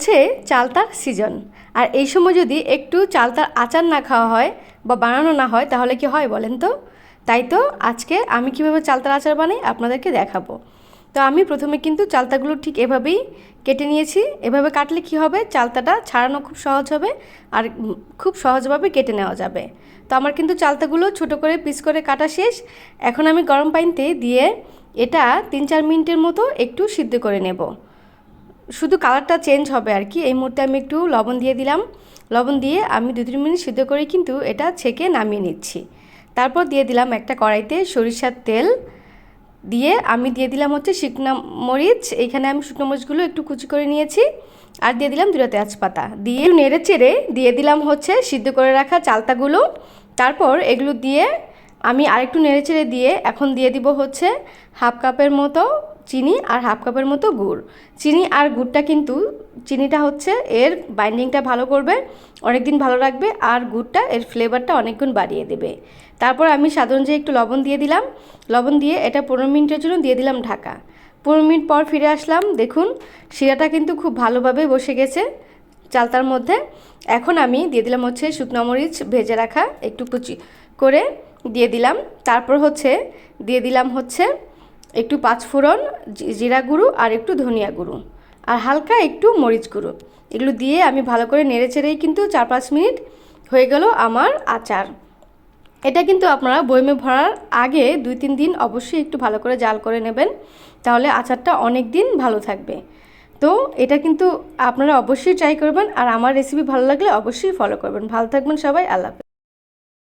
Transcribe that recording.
চলছে চালতার সিজন, আর এই সময় যদি একটু চালতার আচার না খাওয়া হয় বা বানানো না হয় তাহলে কি হয় বলেন তো। তাই তো আজকে আমি কীভাবে চালতার আচার বানাই আপনাদেরকে দেখাবো। তো আমি প্রথমে কিন্তু চালতাগুলো ঠিক এভাবেই কেটে নিয়েছি। এভাবে কাটলে কি হবে, চালতাটা ছাড়ানো খুব সহজ হবে আর খুব সহজভাবে কেটে নেওয়া যাবে। তো আমার কিন্তু চালতাগুলো ছোট করে পিস করে কাটা শেষ। এখন আমি গরম পানিতে দিয়ে এটা 3-4 মিনিটের মতো একটু সিদ্ধ করে নেব। শুধু কালারটা চেঞ্জ হবে আর কি। এই মুহূর্তে আমি একটু লবণ দিয়ে দিলাম। লবণ দিয়ে আমি 2-3 মিনিট সিদ্ধ করে কিন্তু এটা ছেঁকে নামিয়ে নিচ্ছি। তারপর দিয়ে দিলাম একটা কড়াইতে সরিষার তেল, দিয়ে আমি দিয়ে দিলাম হচ্ছে শুকনো মরিচ। এইখানে আমি শুকনো মরিচগুলো একটু কুচি করে নিয়েছি, আর দিয়ে দিলাম 2টা তেজপাতা। দিয়ে নেড়ে চেড়ে দিয়ে দিলাম হচ্ছে সিদ্ধ করে রাখা চালতাগুলো। তারপর এগুলো দিয়ে আমি আরেকটু নেড়ে চেড়ে দিয়ে এখন দিয়ে দিব হচ্ছে 1/2 কাপের মতো চিনি আর 1/2 কাপের মতো গুড়। চিনি আর গুড়টা কিন্তু, চিনিটা হচ্ছে এর বাইন্ডিংটা ভালো করবে, অনেক দিন ভালো রাখবে, আর গুড়টা এর ফ্লেভারটা অনেকগুণ বাড়িয়ে দেবে। তারপর আমি সাধারণ যে একটু লবণ দিয়ে দিলাম। লবণ দিয়ে এটা 15 মিনিটের জন্য দিয়ে দিলাম ঢাকা। 15 মিনিট পর ফিরে আসলাম। দেখুন শিরাটা কিন্তু খুব ভালোভাবে বসে গেছে চালতার মধ্যে। এখন আমি দিয়ে দিলাম হচ্ছে শুকনো মরিচ ভেজে রাখা একটু কুচি করে দিয়ে দিলাম। তারপর হচ্ছে দিয়ে দিলাম হচ্ছে একটু 5 ফোড়ন, জিরা গুঁড়ো আর একটু ধনিয়া গুঁড়ো আর হালকা একটু মরিচ গুঁড়ো। এগুলো দিয়ে আমি ভালো করে নেড়ে চেড়েই কিন্তু 4-5 মিনিট হয়ে গেল আমার আচার। এটা কিন্তু আপনারা বয়মে ভরার আগে 2-3 দিন অবশ্যই একটু ভালো করে জাল করে নেবেন, তাহলে আচারটা অনেক দিন ভালো থাকবে। তো এটা কিন্তু আপনারা অবশ্যই ট্রাই করবেন, আর আমার রেসিপি ভালো লাগলে অবশ্যই ফলো করবেন। ভালো থাকবেন সবাই, আল্লাহ হাফেজ।